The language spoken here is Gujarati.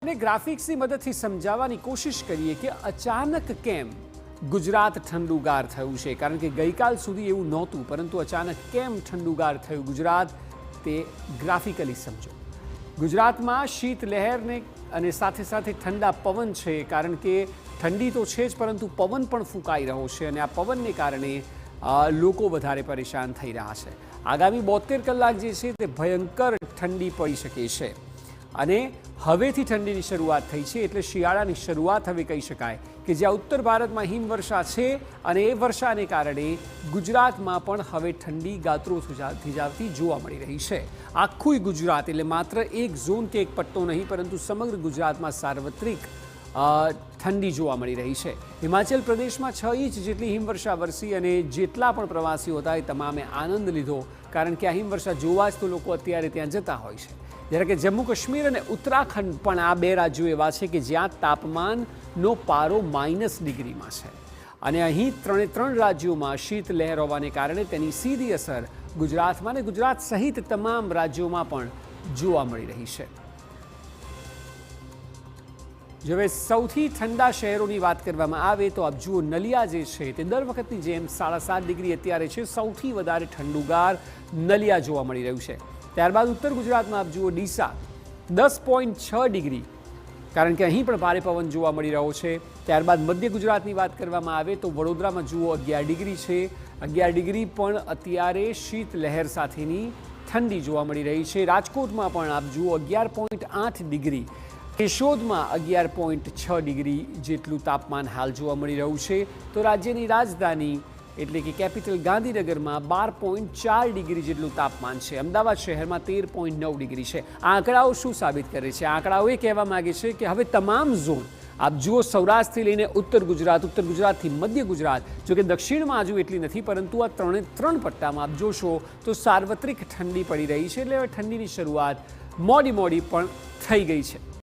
આપણે ગ્રાફિક્સની મદદથી સમજાવવાની કોશિશ કરીએ કે અચાનક કેમ ગુજરાત ઠંડુગાર થયું છે, કારણ કે ગઈકાલ સુધી એવું નહોતું, પરંતુ અચાનક કેમ ઠંડુગાર થયું ગુજરાત તે ગ્રાફિકલી સમજો। ગુજરાતમાં શીત લહેરને અને સાથે સાથે ઠંડા પવન છે, કારણ કે ઠંડી તો છે જ પરંતુ પવન પણ ફૂંકાઈ રહ્યો છે અને આ પવનને કારણે લોકો વધારે પરેશાન થઈ રહ્યા છે। આગામી 72 કલાક જે છે તે ભયંકર ઠંડી પડી શકે છે અને હવેથી ઠંડીની શરૂઆત થઈ છે, એટલે શિયાળાની શરૂઆત હવે કહી શકાય કે જ્યાં ઉત્તર ભારતમાં હિમવર્ષા છે અને એ વર્ષાને કારણે ગુજરાતમાં પણ હવે ઠંડી ગાત્રો થીજાવતી જોવા મળી રહી છે। આખું ગુજરાત એટલે માત્ર એક ઝોન કે એક પટ્ટો નહીં, પરંતુ સમગ્ર ગુજરાતમાં સાર્વત્રિક ઠંડી જોવા મળી રહી છે। હિમાચલ પ્રદેશમાં 6 ઇંચ જેટલી હિમવર્ષા વરસી અને જેટલા પણ પ્રવાસીઓ હતા એ તમામે આનંદ લીધો, કારણ કે આ હિમવર્ષા જોવા જ તો લોકો અત્યારે ત્યાં જતા હોય છે। જ્યારે કે જમ્મુ કાશ્મીર અને ઉત્તરાખંડ પણ આ બે રાજ્યો એવા છે કે જ્યાં તાપમાનનો પારો -ડિગ્રીમાં છે અને અહીં 3 રાજ્યોમાં શીત લહેર હોવાને કારણે તેની સીધી અસર ગુજરાતમાં અને ગુજરાત સહિત તમામ રાજ્યોમાં પણ જોવા મળી રહી છે। જો હવે સૌથી ઠંડા શહેરોની વાત કરવામાં આવે તો આપ જુઓ, નલિયા જે છે તે દર વખતની જેમ 7.5 ડિગ્રી અત્યારે છે, સૌથી વધારે ઠંડુગાર નલિયા જોવા મળી રહ્યું છે। ત્યારબાદ ઉત્તર ગુજરાતમાં આપ જુઓ ડીસા 10.6 ડિગ્રી, કારણ કે અહીં પણ ભારે પવન જોવા મળી રહ્યો છે। ત્યારબાદ મધ્ય ગુજરાતની વાત કરવામાં આવે તો વડોદરામાં જુઓ 11 ડિગ્રી છે, 11 ડિગ્રી પણ અત્યારે શીત લહેર સાથેની ઠંડી જોવા મળી રહી છે। રાજકોટમાં પણ આપ જુઓ 11.8 ડિગ્રી, કેશોદમાં 11.6 ડિગ્રી જેટલું તાપમાન હાલ જોવા મળી રહ્યું છે, તો રાજ્યની રાજધાની એટલે કે કેપિટલ ગાંધીનગરમાં 12.4 ડિગ્રી જેટલું તાપમાન છે। અમદાવાદ શહેરમાં 13.9 ડિગ્રી છે। આ આંકડાઓ શું સાબિત કરે છે? આંકડાઓ એ કહેવા માગે છે કે હવે તમામ ઝોન આપ જુઓ, સૌરાષ્ટ્રથી લઈને ઉત્તર ગુજરાતથી મધ્ય ગુજરાત, જો કે દક્ષિણમાં હજુ એટલી નથી, પરંતુ આ 3 પટ્ટામાં આપ જોશો તો સાર્વત્રિક ઠંડી પડી રહી છે, એટલે હવે ઠંડીની શરૂઆત મોડી પણ થઈ ગઈ છે।